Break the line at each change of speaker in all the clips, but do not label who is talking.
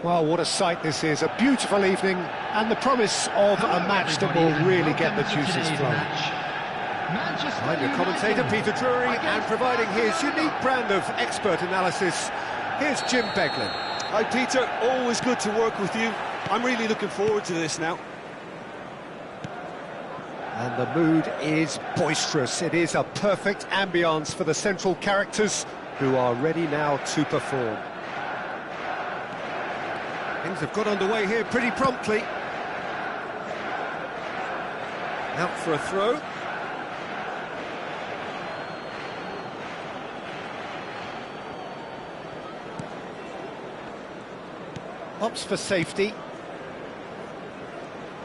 Well, what a sight this is. A beautiful evening and the promise of a match that will really get the juices flowing. I'm your commentator, Peter Drury, and providing his unique brand of expert analysis, here's Jim Beglin.
Hi, Peter. Always good to work with you. I'm really looking forward to this now.
And the mood is boisterous. It is a perfect ambience for the central characters who are ready now to perform. Things have got underway here pretty promptly. Out for a throw. Opts for safety.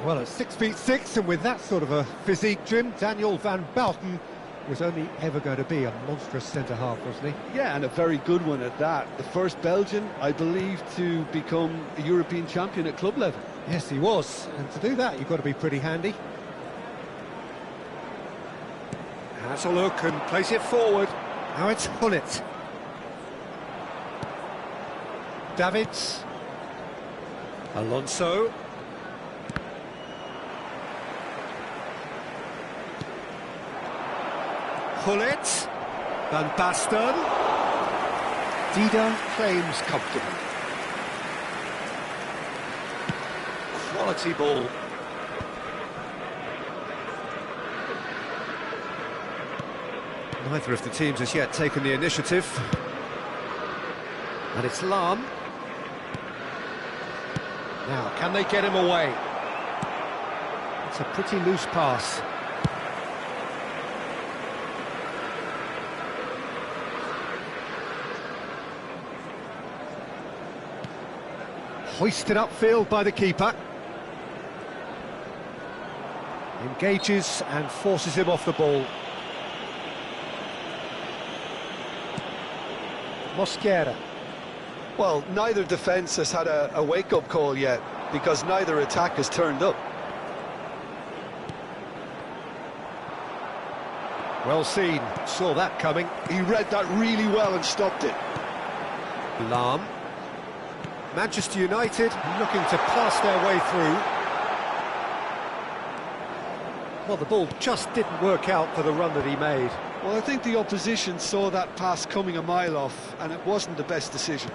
Well, at 6'6", and with that sort of a physique, Jim, Daniel van Bouten was only ever going to be a monstrous centre-half, wasn't he?
Yeah, and a very good one at that. The first Belgian, I believe, to become a European champion at club level.
Yes, he was. And to do that, you've got to be pretty handy. Has a look and plays it forward. Now it's Gullit. Davids. Alonso. Gullit. Van Basten. Dida claims comfortable. Quality ball. Neither of the teams has yet taken the initiative. And it's Lahm. Now, can they get him away? It's a pretty loose pass. Hoisted upfield by the keeper. Engages and forces him off the ball. Mosquera.
Well, neither defence has had a wake-up call yet, because neither attack has turned up.
Well seen, saw that coming.
He read that really well and stopped it.
Lahm. Manchester United looking to pass their way through. Well, the ball just didn't work out for the run that he made.
Well, I think the opposition saw that pass coming a mile off, and it wasn't the best decision.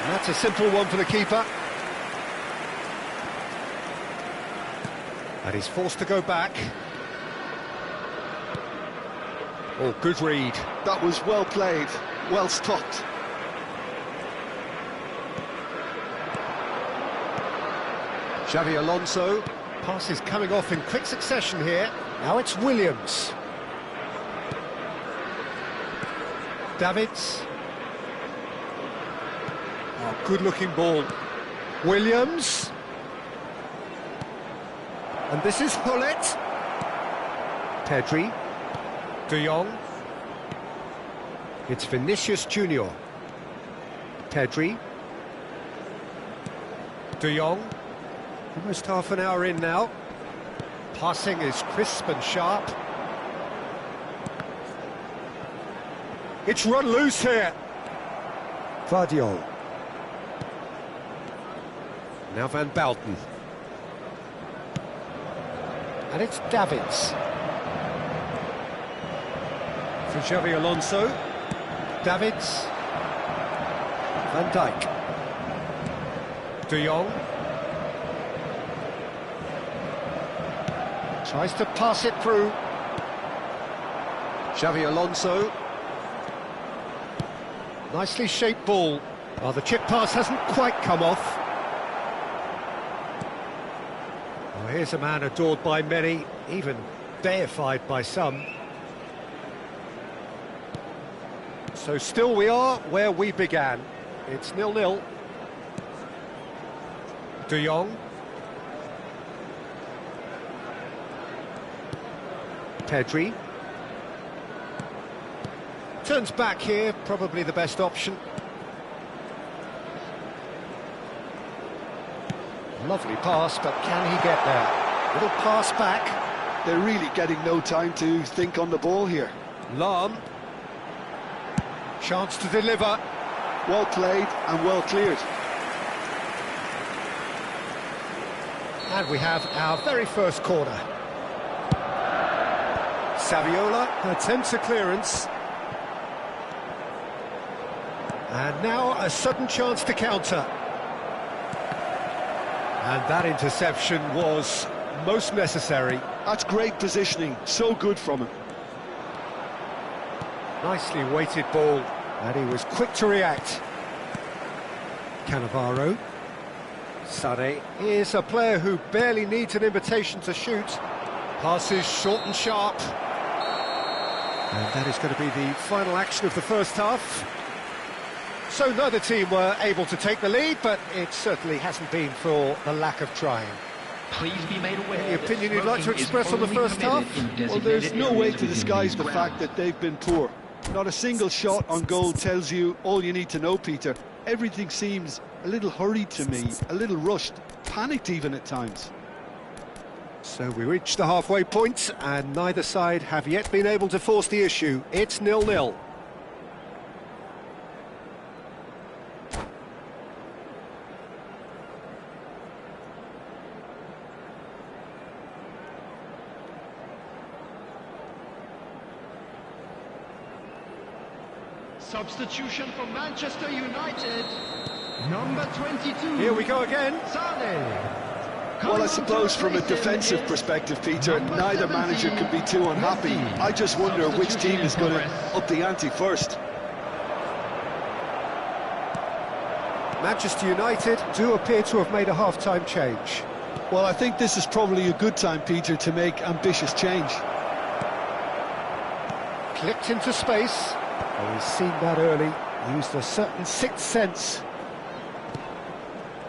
And that's a simple one for the keeper. And he's forced to go back. Oh, good read.
That was well played, well stopped.
Xavi Alonso. Passes coming off in quick succession here. Now it's Williams. Davids. Oh, good-looking ball. Williams. And this is Gullit. Pedri. De Jong. It's Vinicius Junior. Pedri. De Jong. Almost half an hour in now. Passing is crisp and sharp. It's run loose here. Vardiol. Now Van Bauten. And it's Davids. For Xavi Alonso. Davids. Van Dijk. De Jong. Tries to pass it through. Xavi Alonso. Nicely shaped ball. Well, the chip pass hasn't quite come off. Well, here's a man adored by many, even deified by some. So still we are where we began. It's 0-0. De Jong. Pedri. Turns back here, probably the best option. Lovely pass, but can he get there? Little pass back.
They're really getting no time to think on the ball here.
Lahm. Chance to deliver.
Well played and well cleared.
And we have our very first corner. Saviola attempts a clearance. And now a sudden chance to counter. And that interception was most necessary.
That's great positioning, so good from him.
Nicely weighted ball, and he was quick to react. Cannavaro. Sade is a player who barely needs an invitation to shoot. Passes short and sharp. And that is going to be the final action of the first half. So neither team were able to take the lead, but it certainly hasn't been for the lack of trying.
Please be made aware.
Any opinion you'd like to express on the first half?
Well, there's no way to disguise the fact that they've been poor. Not a single shot on goal tells you all you need to know, Peter. Everything seems a little hurried to me, a little rushed, panicked even at times.
So we reach the halfway point, and neither side have yet been able to force the issue. It's 0-0.
Substitution for Manchester United, number 22.
Here we go again.
Sane.
Well, I suppose from a defensive perspective, Peter, neither manager can be too unhappy. I just wonder which team is going to up the ante first.
Manchester United do appear to have made a half-time change.
Well, I think this is probably a good time, Peter, to make ambitious change.
Clipped into space. Oh, he's seen that early. Used a certain sixth sense.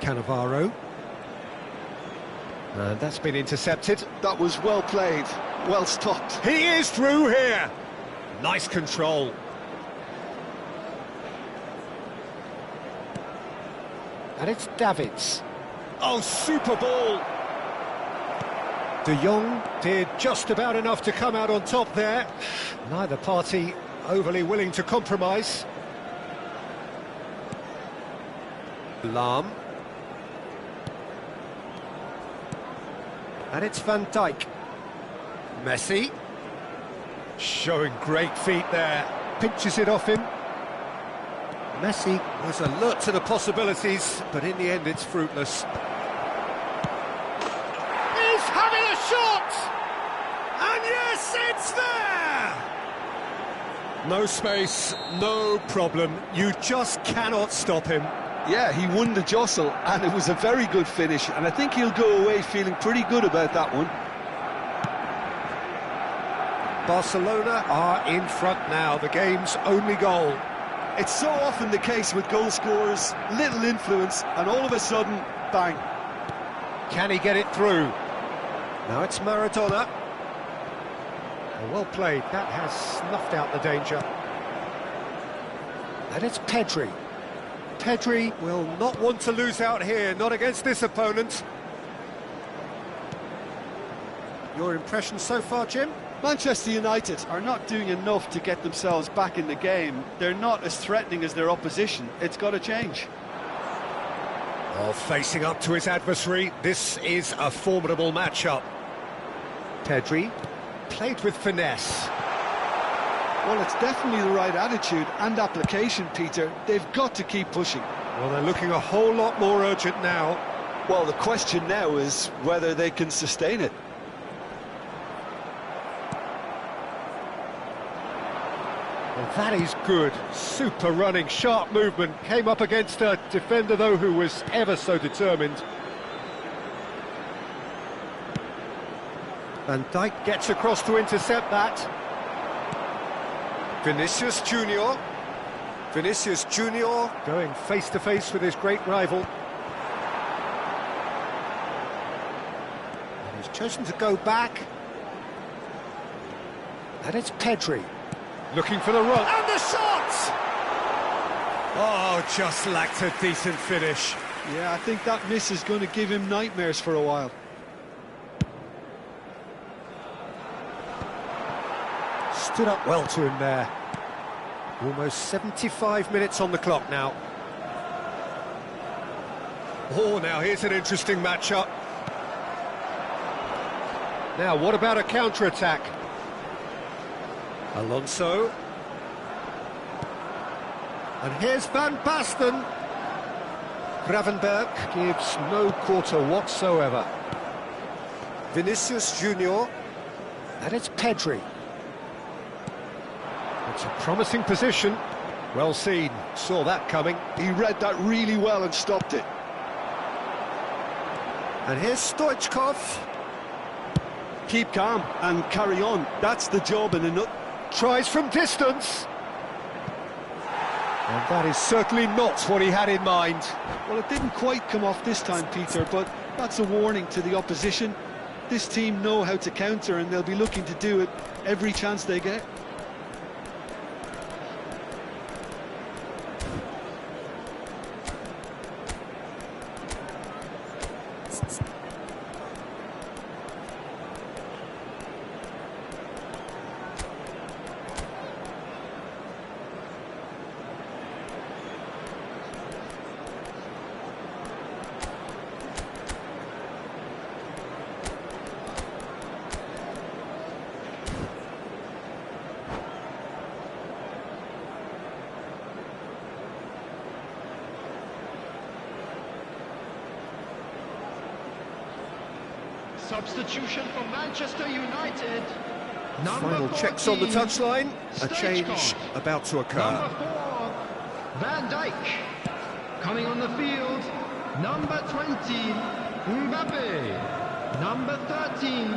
Cannavaro. And that's been intercepted.
That was well played, well stopped.
He is through here. Nice control. And it's Davids. Oh, super ball. De Jong did just about enough to come out on top there. Neither party overly willing to compromise. Lahm. And it's Van Dijk. Messi. Showing great feet there. Pinches it off him. Messi was alert to the possibilities, but in the end it's fruitless. He's having a shot! And yes, it's there! No space, no problem. You just cannot stop him.
Yeah, he won the jostle, and it was a very good finish, and I think he'll go away feeling pretty good about that one.
Barcelona are in front now, the game's only goal.
It's so often the case with goal scorers, little influence, and all of a sudden, bang.
Can he get it through? Now it's Maradona. Well played, that has snuffed out the danger. And it's Pedri. Pedri will not want to lose out here, not against this opponent. Your impression so far, Jim?
Manchester United are not doing enough to get themselves back in the game. They're not as threatening as their opposition. It's got to change.
Oh, facing up to his adversary, this is a formidable matchup. Pedri played with finesse.
Well, it's definitely the right attitude and application, Peter. They've got to keep pushing.
Well, they're looking a whole lot more urgent now.
Well, the question now is whether they can sustain it.
Well, that is good. Super running, sharp movement. Came up against a defender, though, who was ever so determined. Van Dijk gets across to intercept that. Vinicius Junior. Vinicius Junior going face-to-face with his great rival. And he's chosen to go back. And it's Pedri. Looking for the run. And the shot! Oh, just lacked a decent finish.
Yeah, I think that miss is going to give him nightmares for a while.
Stood up well to him there. Almost 75 minutes on the clock now. Oh, now here's an interesting matchup. Now, what about a counter-attack? Alonso. And here's Van Basten. Gravenberg gives no quarter whatsoever. Vinicius Junior. And it's Pedri. It's a promising position. Well seen. Saw that coming.
He read that really well and stopped it.
And here's Stoichkov.
Keep calm and carry on. That's the job in a nut.
Tries from distance. And that is certainly not what he had in mind.
Well, it didn't quite come off this time, Peter, but that's a warning to the opposition. This team know how to counter, and they'll be looking to do it every chance they get.
Substitution for Manchester United. Number
Final
14,
checks on the touchline. A change
Stoichkov.
about to occur.
Number 4, Van Dijk. Coming on the field, number 20, Mbappe. Number 13,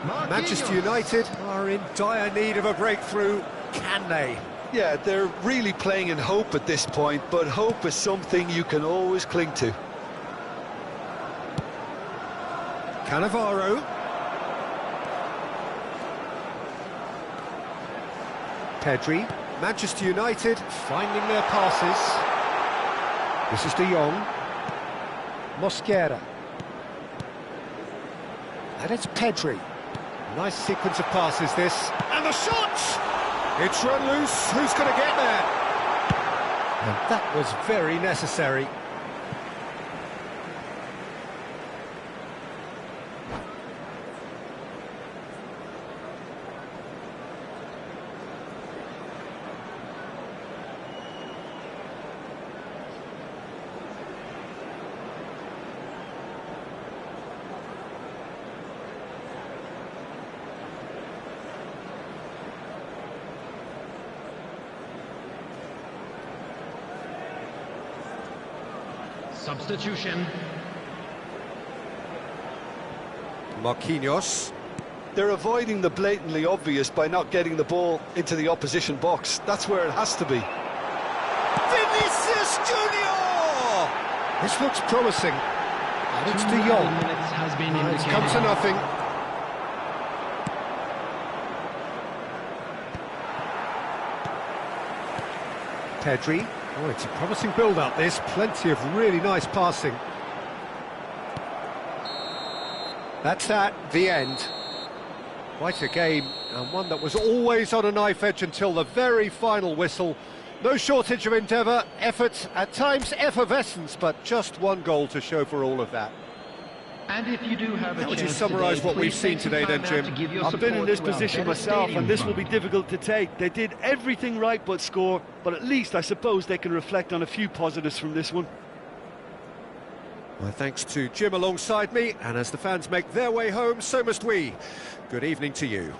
Marquinhos.
Manchester United are in dire need of a breakthrough. Can they?
Yeah, they're really playing in hope at this point, but hope is something you can always cling to.
Cannavaro. Pedri. Manchester United finding their passes. This is De Jong. Mosquera. And it's Pedri. Nice sequence of passes, this. And the shot! It's run loose. Who's going to get there? And that was very necessary.
Substitution.
Marquinhos.
They're avoiding the blatantly obvious by not getting the ball into the opposition box. That's where it has to be.
Vinicius Junior! This looks promising. And it's De Jong.
Minutes has been
It's
indicated.
come to nothing. Pedri. Oh, it's a promising build-up, this. Plenty of really nice passing. That's the end. Quite a game, and one that was always on a knife edge until the very final whistle. No shortage of endeavour, effort, at times effervescence, but just one goal to show for all of that.
And if you do have a
How would you
chance
summarise
today,
what we've
please
seen
take some
today then,
time out
Jim?
to give your
I've been in
support
this
to our
position
Venice
myself,
Stadium
and this will
Fund.
be difficult to take. They did everything right but score, but at least I suppose they can reflect on a few positives from this one.
My thanks to Jim alongside me, and as the fans make their way home, so must we. Good evening to you.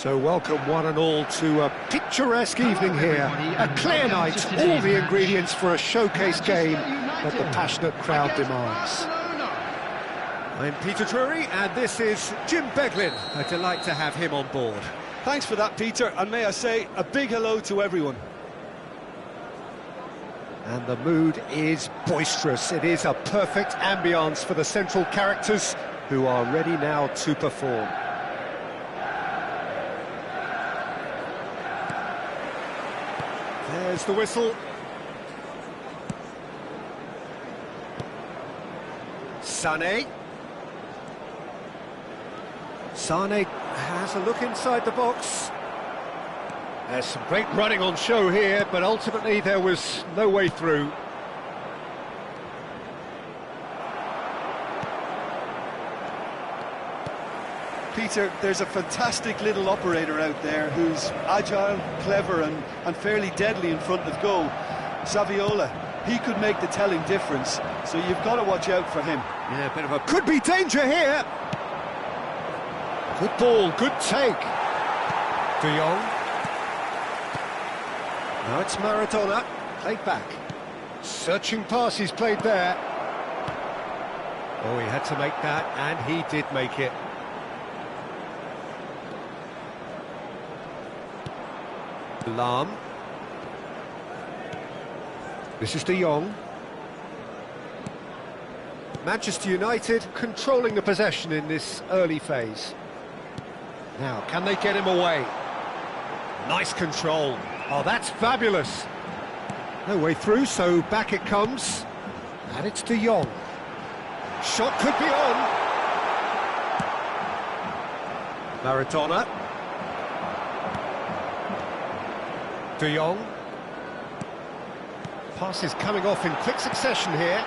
So welcome one and all to a picturesque evening here. A clear night, all the ingredients for a showcase game that the passionate crowd demands. I'm Peter Drury and this is Jim Beglin. A delight to have him on board.
Thanks for that, Peter, and may I say a big hello to everyone.
And the mood is boisterous. It is a perfect ambience for the central characters who are ready now to perform. There's the whistle. Sané. Sané has a look inside the box. There's some great running on show here, but ultimately there was no way through.
Peter, there's a fantastic little operator out there who's agile, clever and fairly deadly in front of goal. Saviola, he could make the telling difference, so you've got to watch out for him.
Yeah, a bit of a... Could be danger here! Good ball, good take. De Jong. Now it's Maradona, played back. Searching pass he's played there. Oh, he had to make that, and he did make it. Lahm. This is De Jong. Manchester United controlling the possession in this early phase. Now, can they get him away? Nice control. Oh, that's fabulous. No way through, so back it comes. And it's De Jong. Shot could be on. Maradona. De Jong. Pass is coming off in quick succession here.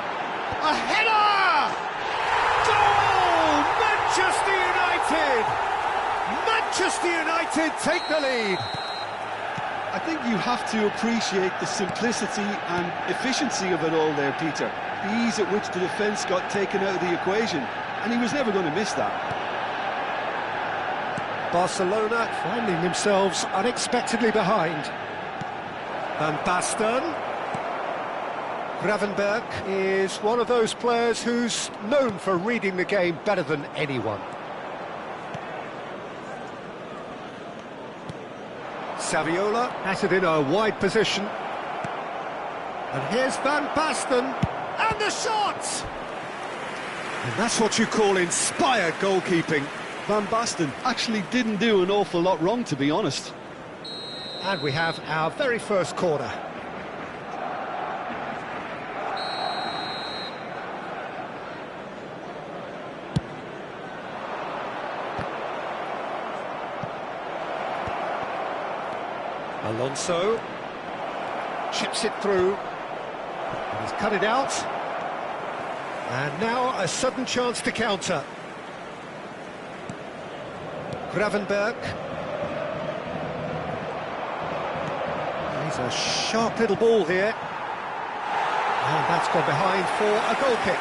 A header! Goal! Manchester United! Manchester United take the lead.
I think you have to appreciate the simplicity and efficiency of it all there, Peter. The ease at which the defence got taken out of the equation, and he was never going to miss that.
Barcelona finding themselves unexpectedly behind. Van Basten. Gravenberch is one of those players who's known for reading the game better than anyone. Saviola has it in a wide position. And here's Van Basten, and the shot! And that's what you call inspired goalkeeping.
Van Basten actually didn't do an awful lot wrong, to be honest.
And we have our very first corner. Alonso chips it through. He's cut it out. And now a sudden chance to counter. Gravenberch. He's a sharp little ball here. And that's gone behind for a goal kick.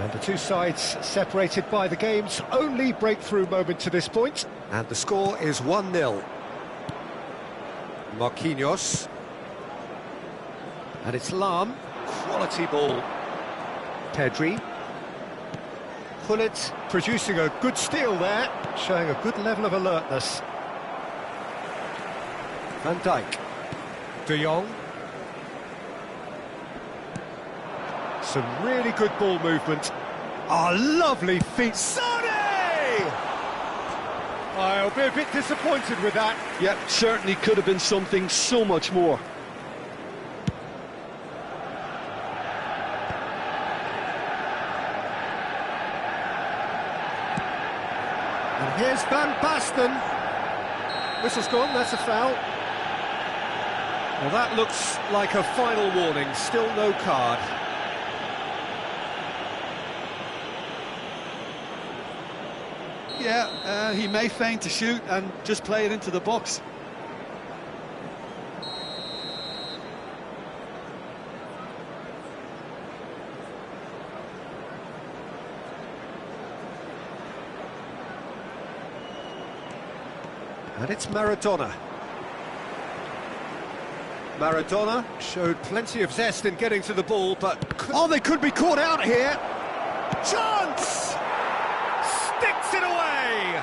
And the two sides separated by the game's only breakthrough moment to this point. And the score is 1-0. Marquinhos. And it's Lahm. Quality ball. Pedri. Gullit producing a good steal there, showing a good level of alertness. Van Dijk. De Jong. Some really good ball movement. A lovely feat. Sané! I'll be a bit disappointed with that.
Yeah, certainly could have been something so much more.
And here's Van Basten. Whistle's gone, that's a foul. Well, that looks like a final warning, still no card.
Yeah, he may feign to shoot and just play it into the box.
And it's Maradona. Maradona showed plenty of zest in getting to the ball, but... Oh, they could be caught out here! Chance! Sticks it away!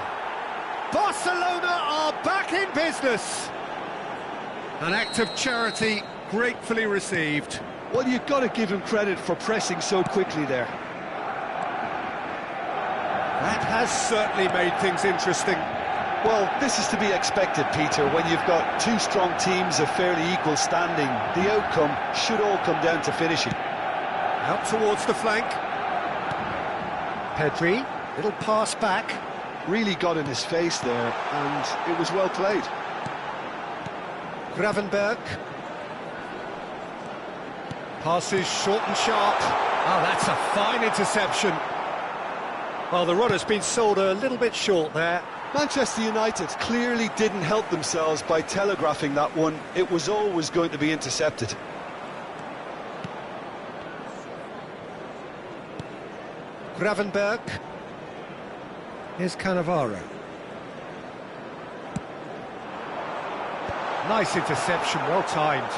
Barcelona are back in business! An act of charity gratefully received.
Well, you've got to give him credit for pressing so quickly there.
That has certainly made things interesting.
Well, this is to be expected, Peter. When you've got two strong teams of fairly equal standing, the outcome should all come down to finishing.
Out towards the flank. Pedri, little pass back.
Really got in his face there, and it was well played.
Gravenberg. Passes short and sharp. Oh, that's a fine interception. Well, the runner's been sold a little bit short there.
Manchester United clearly didn't help themselves by telegraphing that one. It was always going to be intercepted.
Gravenberg. Here's Cannavaro. Nice interception, well timed.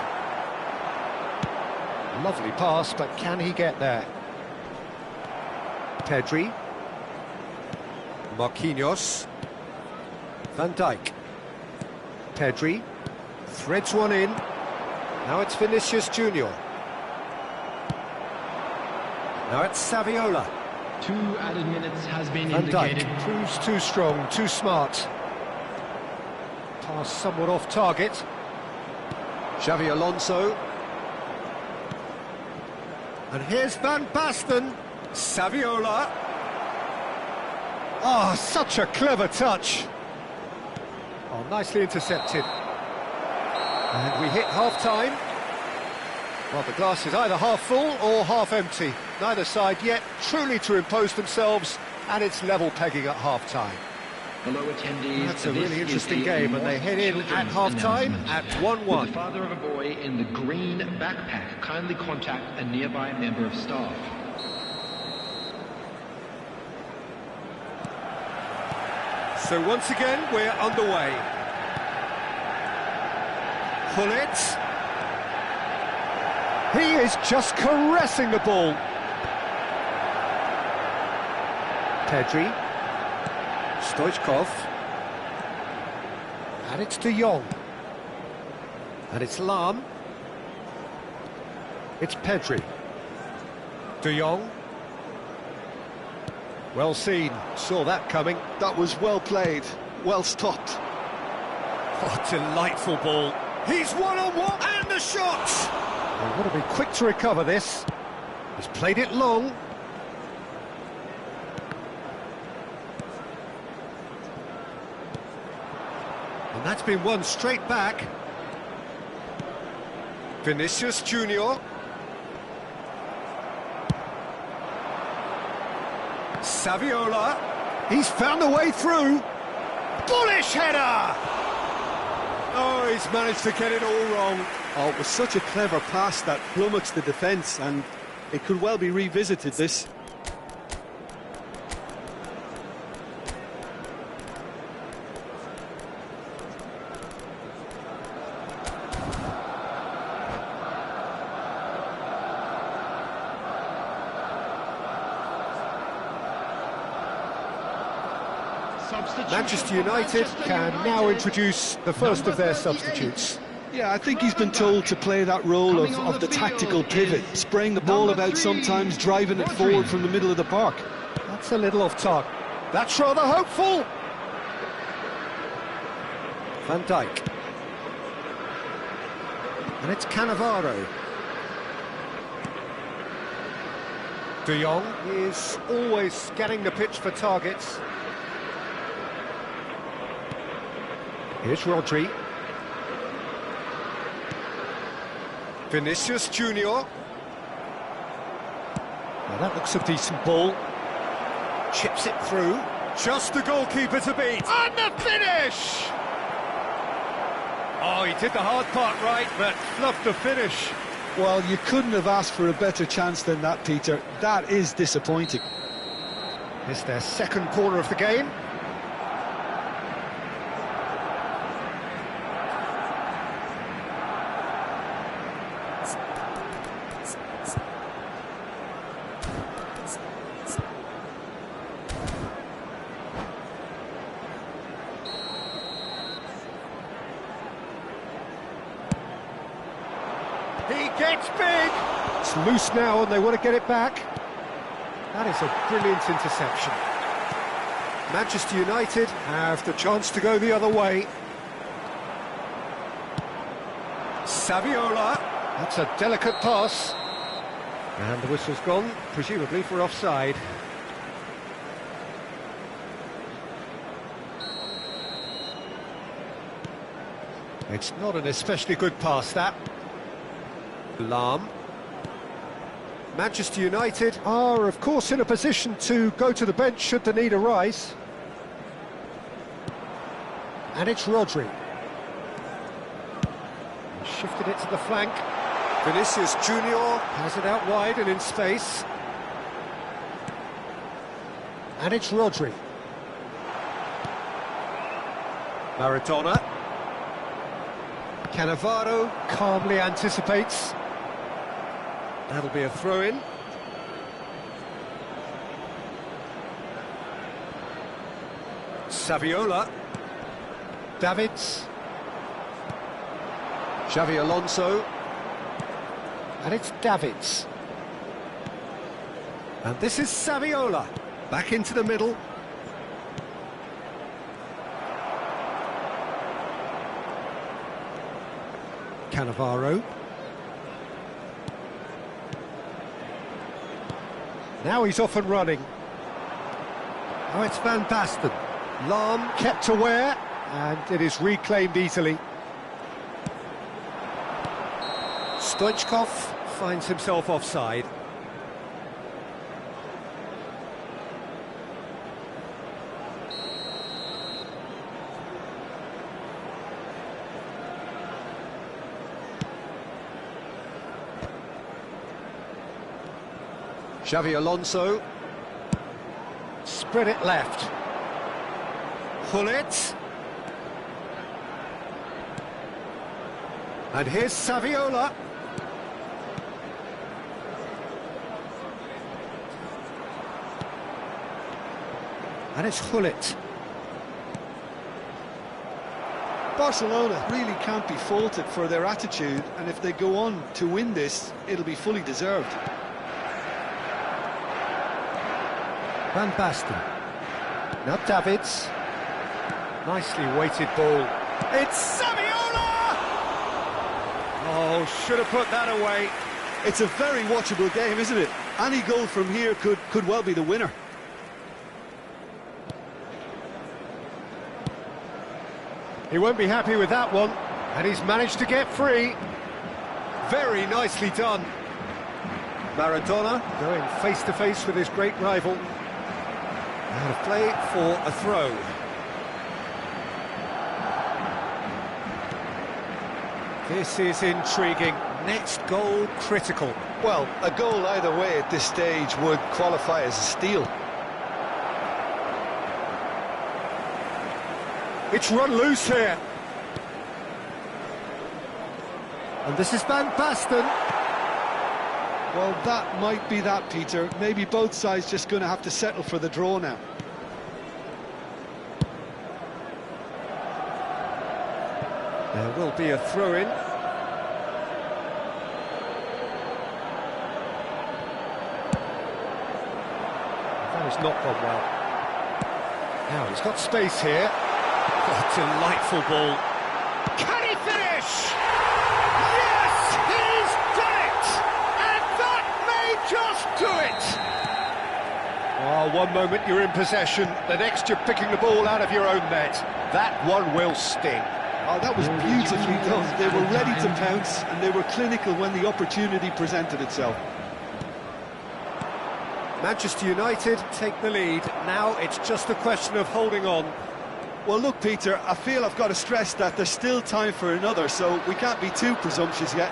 Lovely pass, but can he get there? Pedri. Marquinhos. Van Dijk. Pedri. Threads one in. Now it's Vinicius Junior. Now it's Saviola.
2 added minutes has been
Van
indicated.
Dijk proves too strong, too smart. Pass somewhat off target. Xavi Alonso. And here's Van Basten. Saviola. Oh, such a clever touch. Oh, nicely intercepted. And we hit half-time. Well, the glass is either half full or half empty. Neither side yet truly to impose themselves, and it's level pegging at half-time.
Hello, attendees.
That's a really interesting game, and they head in at half-time at 1-1.
The father of a boy in the green backpack, kindly contact a nearby member of staff.
So once again, we're underway. Gullit. He is just caressing the ball. Pedri. Stoichkov. And it's De Jong. And it's Lahm. It's Pedri. De Jong. Well seen, saw that coming.
That was well played, well stopped.
Oh, delightful ball. He's one-on-one, and the shot! They've got to be quick to recover this. He's played it long. And that's been won straight back. Vinicius Junior. Saviola. He's found a way through. Bullish header! Oh, he's managed to get it all wrong.
Oh, it was such a clever pass that flummoxed the defence, and it could well be revisited, this.
Manchester United can now introduce the first of their substitutes.
Yeah, I think he's been told to play that role of the tactical pivot, spraying the ball about sometimes, driving it forward from the middle of the park.
That's a little off target. That's rather hopeful. Van Dijk. And it's Cannavaro. De Jong is always scanning the pitch for targets. Here's Rodri. Vinicius Junior. Well, that looks a decent ball. Chips it through. Just the goalkeeper to beat. And the finish! Oh, he did the hard part right, but fluffed the finish.
Well, you couldn't have asked for a better chance than that, Peter. That is disappointing.
It's their second corner of the game. He gets big! It's loose now and they want to get it back. That is a brilliant interception. Manchester United have the chance to go the other way. Saviola. That's a delicate pass. And the whistle's gone, presumably for offside. It's not an especially good pass, that. Lahm. Manchester United are, of course, in a position to go to the bench should the need arise. And it's Rodri. Shifted it to the flank. Vinicius Junior has it out wide and in space. And it's Rodri. Maradona. Cannavaro calmly anticipates. That'll be a throw-in. Saviola. Davids. Xavi Alonso. And it's Davids. And this is Saviola. Back into the middle. Cannavaro. Now he's off and running. Oh, it's Van Basten. Lahm kept aware, and it is reclaimed easily. Stoichkov finds himself offside. Xavi Alonso. Spread it left. Gullit. And here's Saviola. And it's Gullit.
Barcelona really can't be faulted for their attitude, and if they go on to win this, it'll be fully deserved.
Van Basten. Now Davids. Nicely weighted ball. It's Saviola! Oh, should have put that away.
It's a very watchable game, isn't it? Any goal from here could well be the winner.
He won't be happy with that one, and he's managed to get free. Very nicely done. Maradona going face-to-face with his great rival. Out of play for a throw. This is intriguing. Next goal critical.
Well, a goal either way at this stage would qualify as a steal.
It's run loose here. And this is Van Basten.
Well, that might be that, Peter. Maybe both sides just going to have to settle for the draw now.
There will be a throw-in. That has not gone well. Now he's got space here. Oh, delightful ball. Can he finish? Yes, he's done it! And that may just do it! Oh, one moment you're in possession, the next you're picking the ball out of your own net. That one will sting.
Oh, that was beautifully done. They were ready to pounce, and they were clinical when the opportunity presented itself.
Manchester United take the lead. Now it's just a question of holding on.
Well, look, Peter, I feel I've got to stress that there's still time for another, so we can't be too presumptuous yet.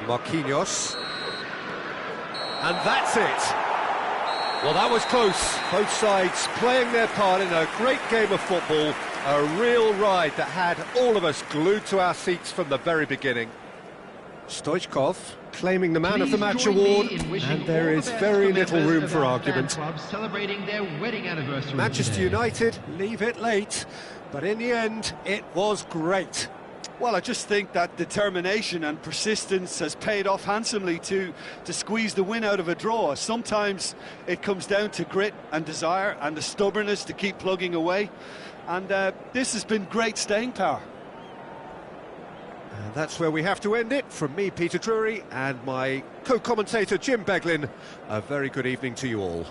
Marquinhos. And that's it. Well, that was close. Both sides playing their part in a great game of football. A real ride that had all of us glued to our seats from the very beginning. Stoichkov claiming the Man of the Match award, and there is very little room for argument.
Celebrating their wedding anniversary
Manchester
today.
United leave it late, but in the end, it was great.
Well, I just think that determination and persistence has paid off handsomely to squeeze the win out of a draw. Sometimes it comes down to grit and desire and the stubbornness to keep plugging away. And this has been great staying power.
And that's where we have to end it. From me, Peter Drury, and my co-commentator, Jim Beglin, a very good evening to you all.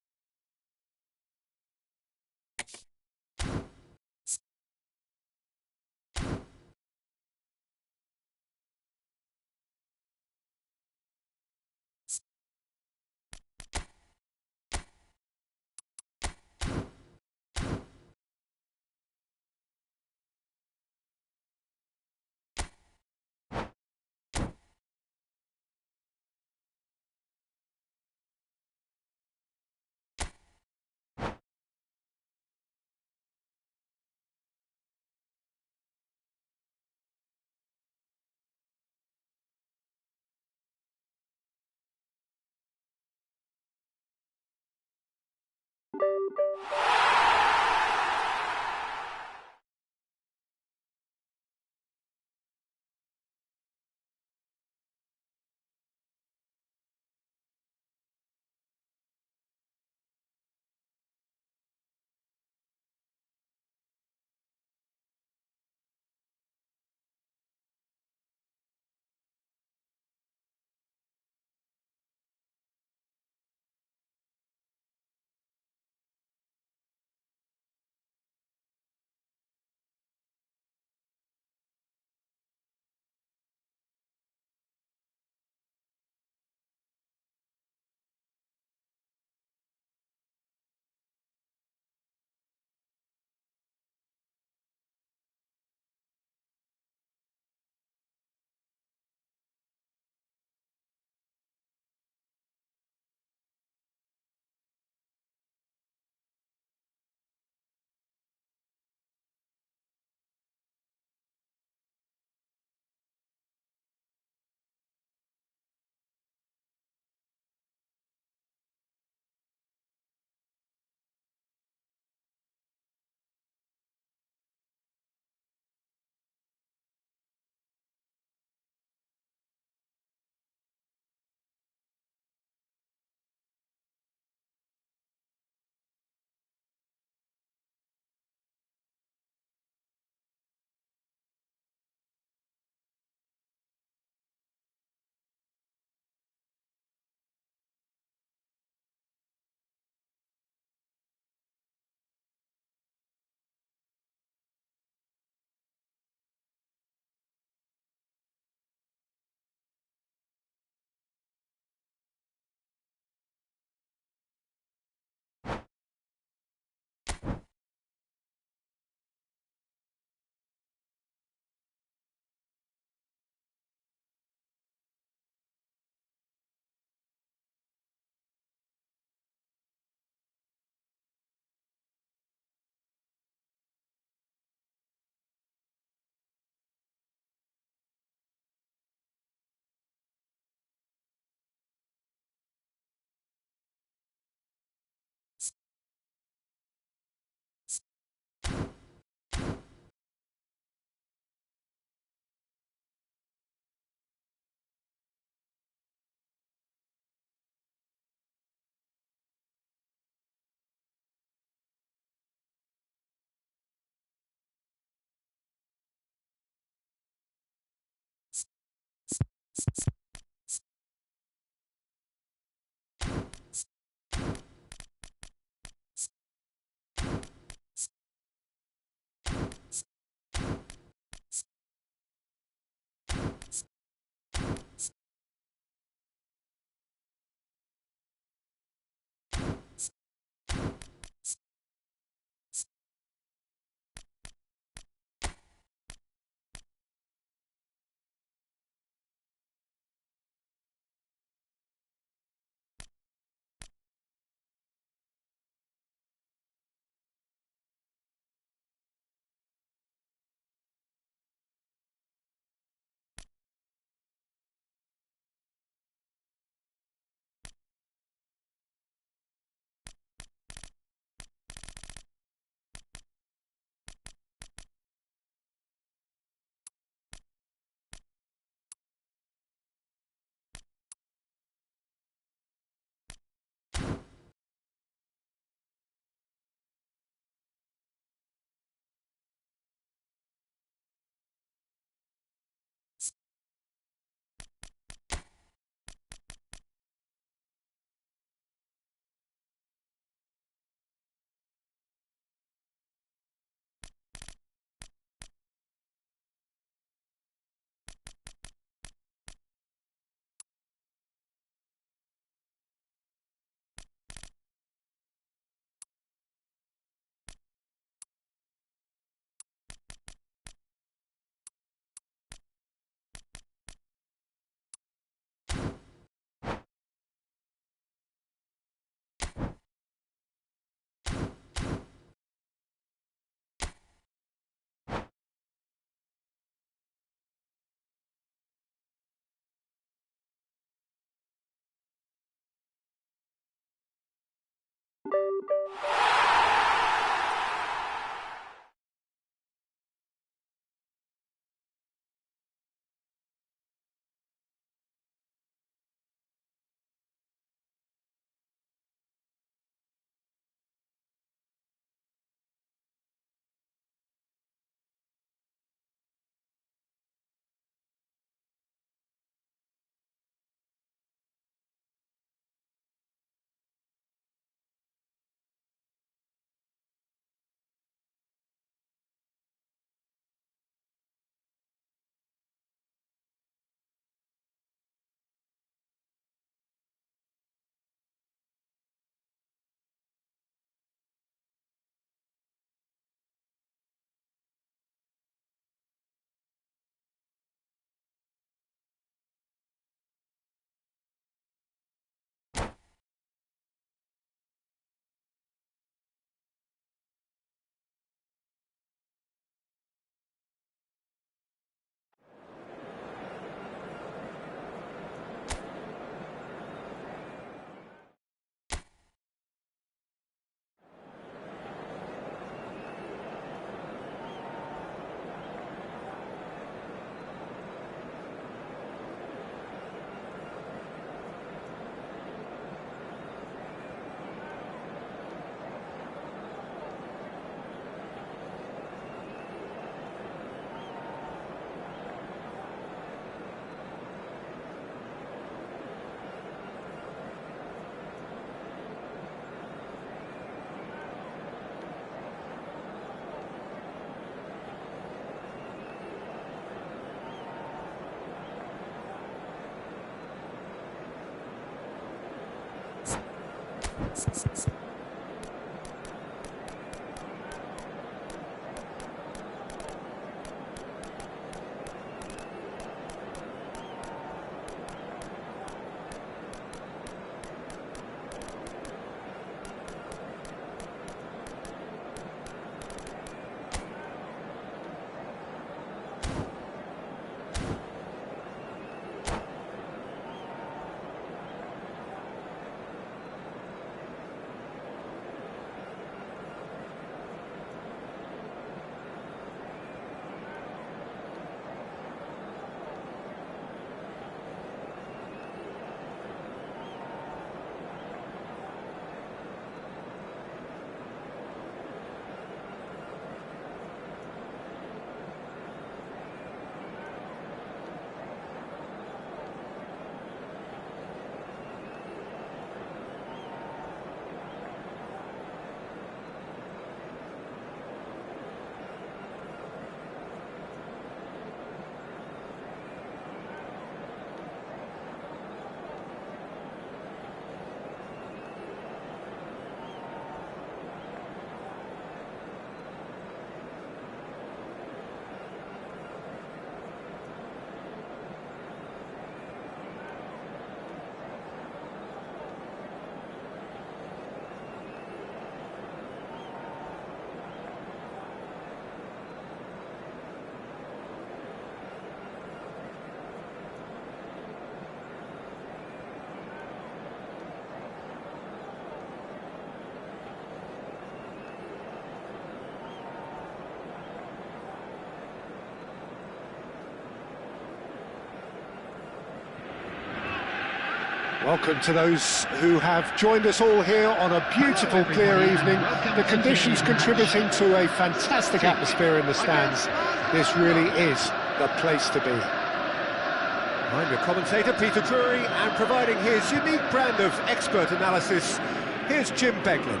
Welcome to those who have joined us all here on a beautiful, clear evening. The conditions contributing to a fantastic atmosphere in the stands. This really is the place to be. I'm your commentator, Peter Drury, and providing his unique brand of expert analysis, here's Jim Beglin.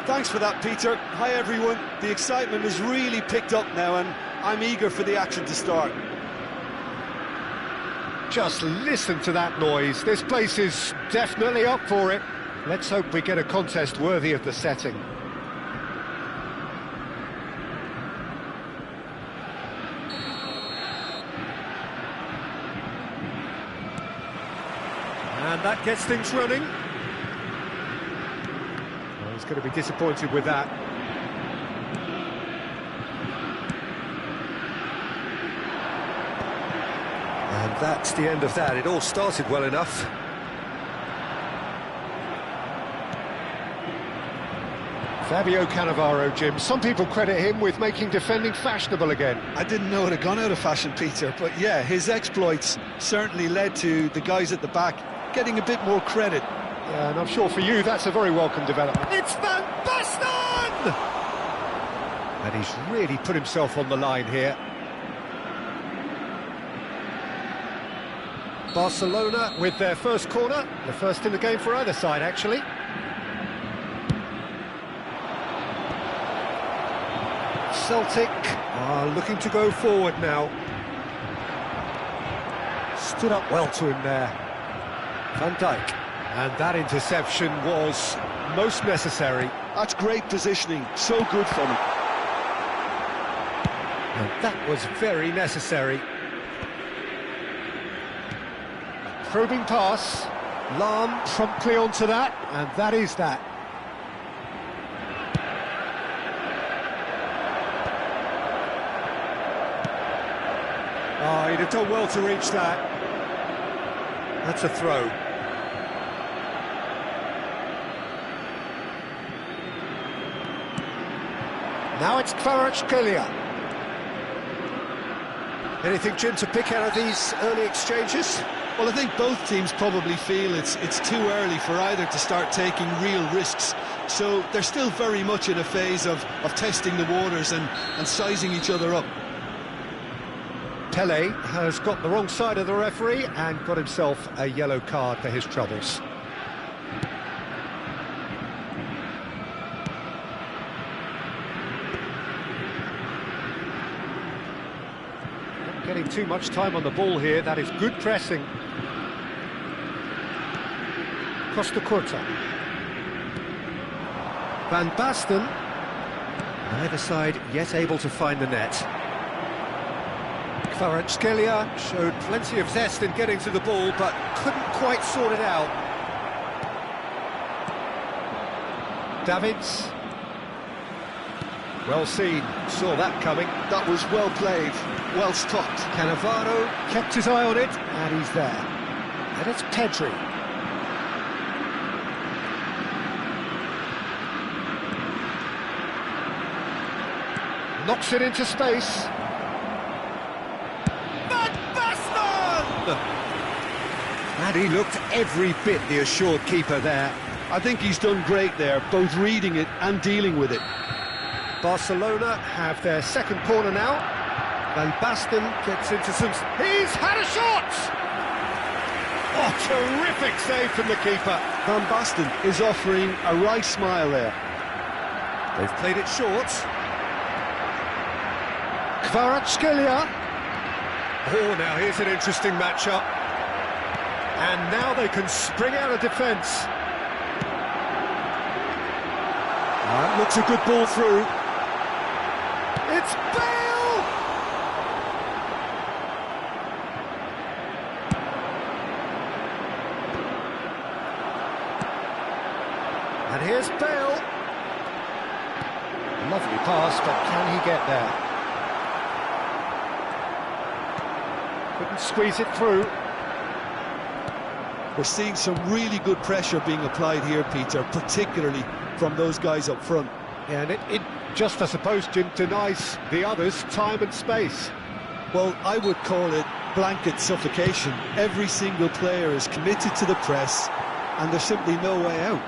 Thanks for that, Peter. Hi, everyone. The excitement has really picked up now, and I'm eager for the action to start.
Just listen to that noise. This place is definitely up for it. Let's hope we get a contest worthy of the setting. And that gets things running. Well, he's going to be disappointed with that. And that's the end of that. It all started well enough. Fabio Cannavaro, Jim. Some people credit him with making defending fashionable again.
I didn't know it had gone out of fashion, Peter, but yeah, his exploits certainly led to the guys at the back getting a bit more credit.
Yeah, and I'm sure for you that's a very welcome development. It's Van Basten! And he's really put himself on the line here. Barcelona with their first corner, the first in the game for either side, actually. Celtic are looking to go forward now. Stood up well to him there. Van Dijk. And that interception was most necessary.
That's great positioning, so good from him.
And that was very necessary. A probing pass. Lahm promptly onto that, and that is that. Oh, he'd have done well to reach that. That's a throw. Now it's Kvaratskhelia. Anything, Jim, to pick out of these early exchanges?
Well, I think both teams probably feel it's too early for either to start taking real risks. So they're still very much in a phase of testing the waters and sizing each other up.
Pele has got the wrong side of the referee and got himself a yellow card for his troubles. Not getting too much time on the ball here. That is good pressing. Costa Curta. Van Basten. Neither side yet able to find the net. Kvaratskhelia showed plenty of zest in getting to the ball, but couldn't quite sort it out. Davids. Well seen, saw that coming.
That was well played, well stopped.
Cannavaro kept his eye on it, and he's there. And it's Pedri. Knocks it into space. And he looked every bit the assured keeper there.
I think he's done great there, both reading it and dealing with it.
Barcelona have their second corner now. Van Basten gets into some... He's had a shot! Oh, terrific save from the keeper.
Van Basten is offering a wry smile there.
They've played it short. Kvaratskhelia. Oh, now here's an interesting matchup. And now they can spring out of defence. That looks a good ball through. It's Bale! And here's Bale. Lovely pass, but can he get there? Couldn't squeeze it through.
We're seeing some really good pressure being applied here, Peter, particularly from those guys up front.
Yeah, and it just, I suppose, Jim, denies the others time and space.
Well, I would call it blanket suffocation. Every single player is committed to the press, and there's simply no way out.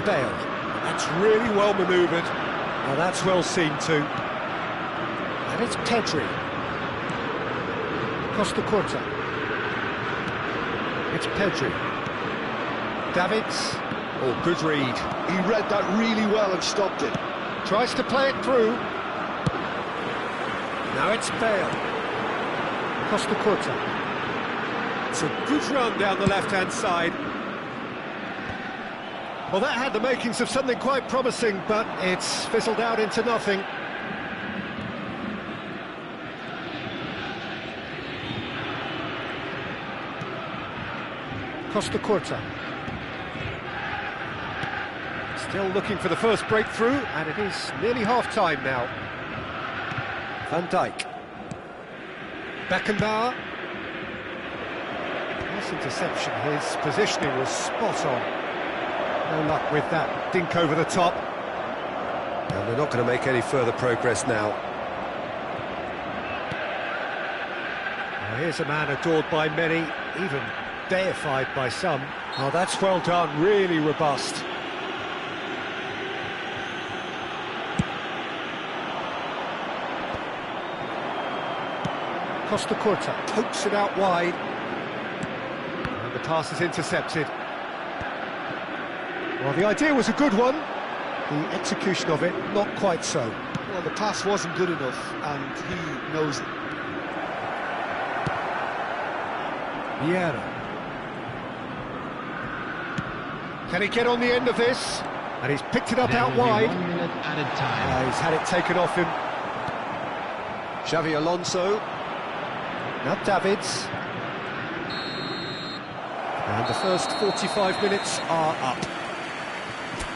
Bale. That's really well manoeuvred. Now that's well seen too. And it's Pedri. Costa Curta. It's Pedri. Davids. Oh, good read.
He read that really well and stopped it.
Tries to play it through. Now it's Bale. Costa Curta. It's a good run down the left-hand side. Well, that had the makings of something quite promising, but it's fizzled out into nothing. Costa Curta. Still looking for the first breakthrough, and it is nearly half-time now. Van Dijk. Beckenbauer. Nice interception. His positioning was spot on. No luck with that dink over the top.
And they're not going to make any further progress now.
Well, here's a man adored by many, even deified by some. Oh, that's well done, really robust. Costa Curta pokes it out wide. And the pass is intercepted. Well, the idea was a good one. The execution of it, not quite so.
Well, the pass wasn't good enough, and he knows it.
Vieira. Can he get on the end of this? And he's picked it up out wide.
1 minute added time.
He's had it taken off him.
Xavi Alonso.
Now Davids. And the first 45 minutes are up.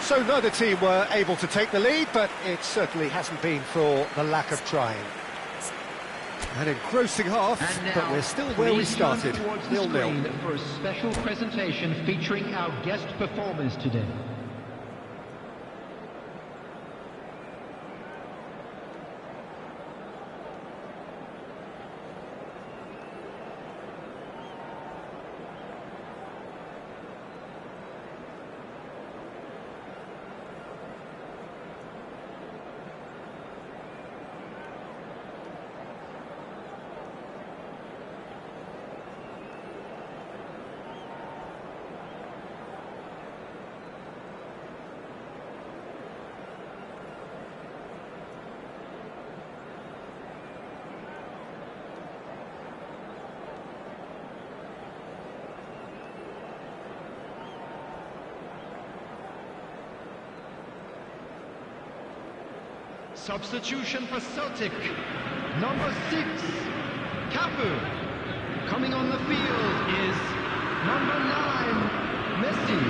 So neither team were able to take the lead, but it certainly hasn't been for the lack of trying. An engrossing half,
And now,
but we're still where we
please turn
started,
towards the
0-0.
screen for a special presentation featuring our guest performers today. Substitution for Celtic, number 6, Cafu. Coming on the field is number 9, Messi.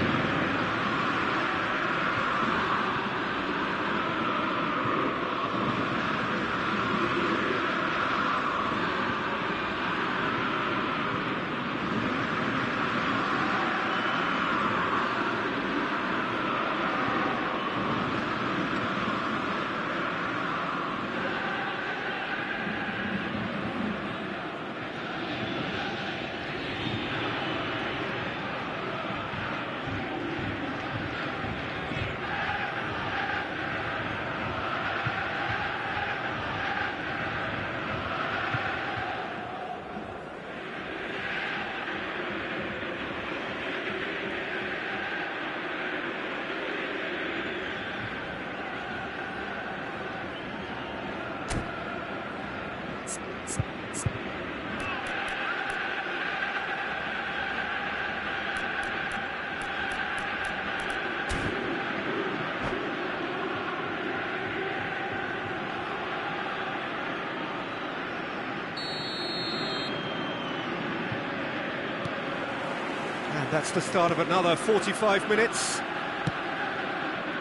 And that's the start of another 45 minutes.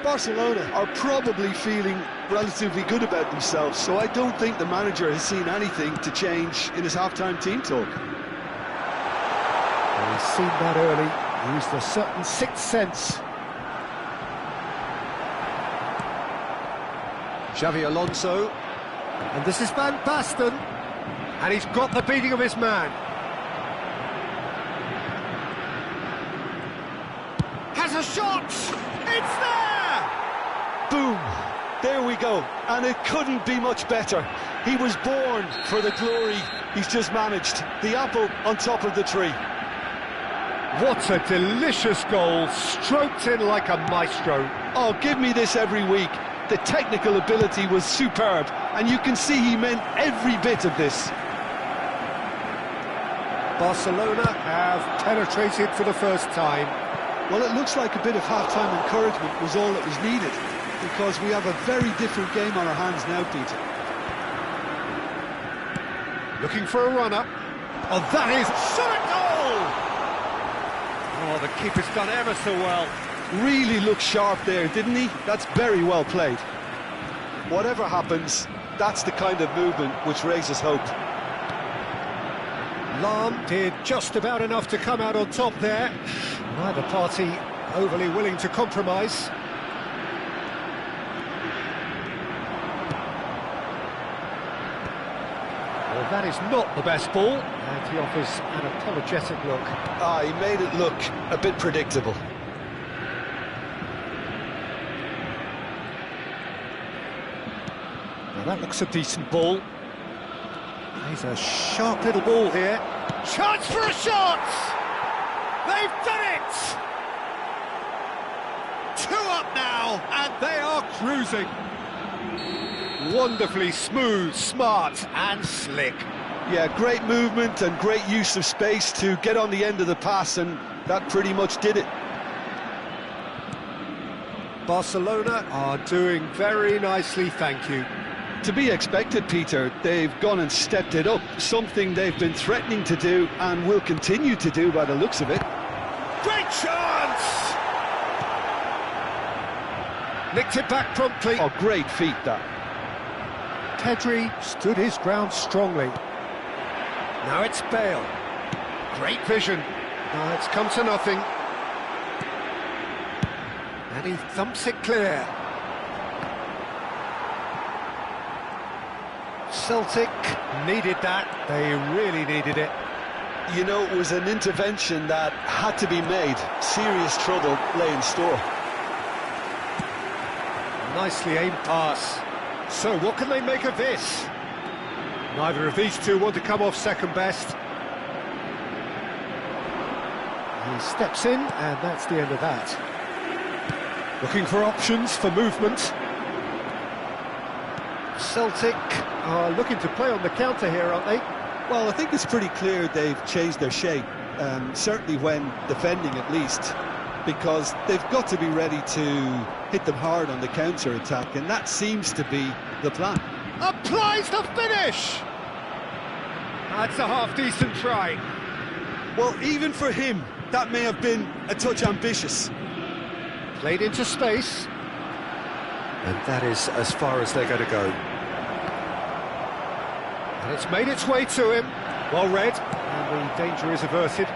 Barcelona are probably feeling relatively good about themselves, so I don't think the manager has seen anything to change in his half-time team talk.
Well, he's seen that early, used a certain sixth sense.
Xavi Alonso.
And this is Van Basten. And he's got the beating of his man. Has a shot! It's there!
Boom! There we go. And it couldn't be much better. He was born for the glory he's just managed. The apple on top of the tree.
What a delicious goal, stroked in like a maestro.
Oh, give me this every week. The technical ability was superb, and you can see he meant every bit of this.
Barcelona have penetrated for the first time.
Well, it looks like a bit of half-time encouragement was all that was needed, because we have a very different game on our hands now, Peter.
Looking for a runner. Oh, that is shot at goal! Oh, the keeper's done ever so well.
Really looked sharp there, didn't he? That's very well played. Whatever happens, that's the kind of movement which raises hope.
Lahm did just about enough to come out on top there. Neither party overly willing to compromise. Well, that is not the best ball, and he offers an apologetic look.
He made it look a bit predictable.
Now that looks a decent ball. He's a sharp little ball here. Chance for a shot! They've done it! 2 up now, and they are cruising. Wonderfully smooth, smart and slick.
Yeah, great movement and great use of space to get on the end of the pass, and that pretty much did it.
Barcelona are doing very nicely, thank you.
To be expected, Peter. They've gone and stepped it up, something they've been threatening to do and will continue to do by the looks of it.
Great chance! Nicked it back promptly.
Oh, great feat, that.
Pedri stood his ground strongly. Now it's Bale. Great vision. Now it's come to nothing. And he thumps it clear. Celtic needed that. They really needed it.
You know, it was an intervention that had to be made. Serious trouble lay in store.
Nicely aimed pass. So what can they make of this? Neither of these two want to come off second best. He steps in, and that's the end of that. Looking for options for movement. Celtic are looking to play on the counter here, aren't they?
Well, I think it's pretty clear they've changed their shape, certainly when defending at least, because they've got to be ready to hit them hard on the counter-attack, and that seems to be the plan.
Applies the finish! That's a half-decent try.
Well, even for him, that may have been a touch ambitious.
Played into space.
And that is as far as they're going to go.
And it's made its way to him. Well read, and the danger is averted.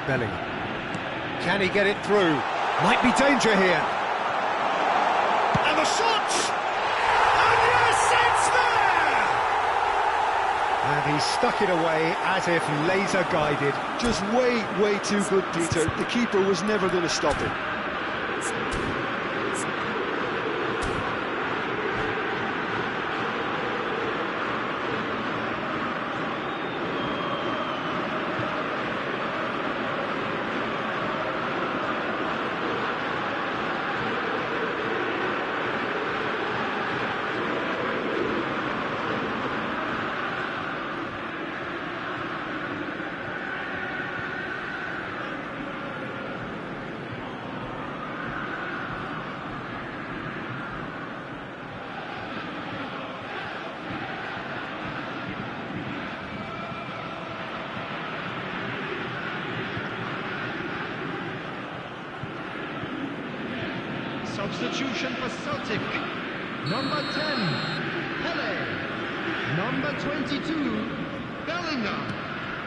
Bellingham. Can he get it through? Might be danger here. And the shot! And yes, it's there! And he stuck it away as if laser-guided.
Just way too good, Peter. The keeper was never going to stop it.
Substitution for Celtic. Number 10, Pele. Number 22, Bellingham.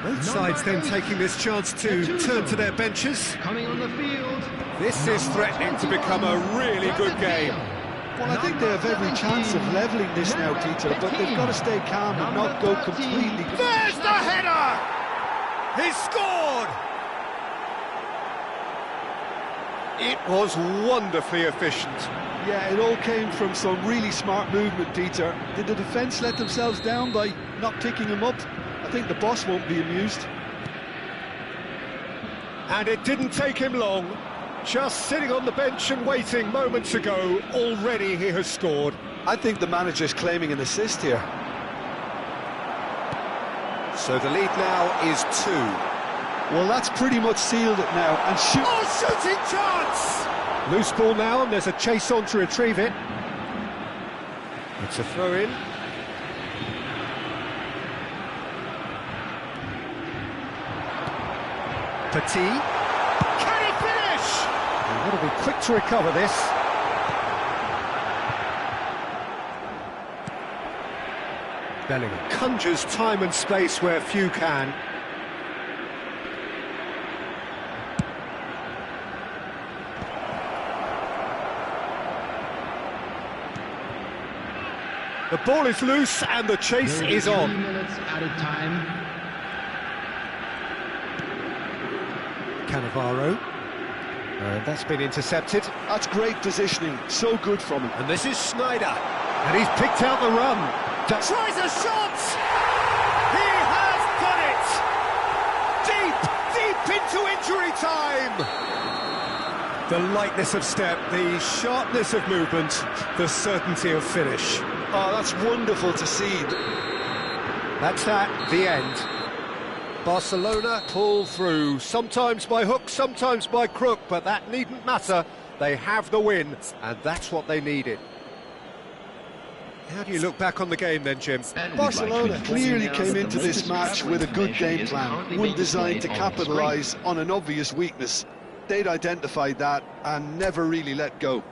Both sides then taking this chance to turn to their benches.
Coming on the field.
This is threatening to become a really good game.
Well, I think they have every chance of levelling this now, Peter, but they've got to stay calm and not go completely...
There's the header! He scored! It was wonderfully efficient.
Yeah, it all came from some really smart movement, Peter. Did the defence let themselves down by not picking him up? I think the boss won't be amused.
And it didn't take him long. Just sitting on the bench and waiting moments ago, already he has scored.
I think the manager's claiming an assist here.
So the lead now is 2.
Well, that's pretty much sealed it now. And shoot!
Oh, shooting chance! Loose ball now, and there's a chase on to retrieve it. It's a throw-in. Petit. Can he finish? He's got to be quick to recover this. Bellingham conjures time and space where few can. The ball is loose and the chase is on.
3 minutes added time.
Cannavaro. That's been intercepted.
That's great positioning, so good from him.
And this is Sneijder. And he's picked out the run. Tries a shot! He has done it! Deep into injury time! The lightness of step, the sharpness of movement, the certainty of finish.
Oh, that's wonderful to see.
That's the end. Barcelona pull through, sometimes by hook, sometimes by crook, but that needn't matter. They have the win, and that's what they needed. How do you look back on the game then, Jim?
Barcelona clearly came into this match with a good game plan, one designed to capitalise on an obvious weakness. They'd identified that and never really let go.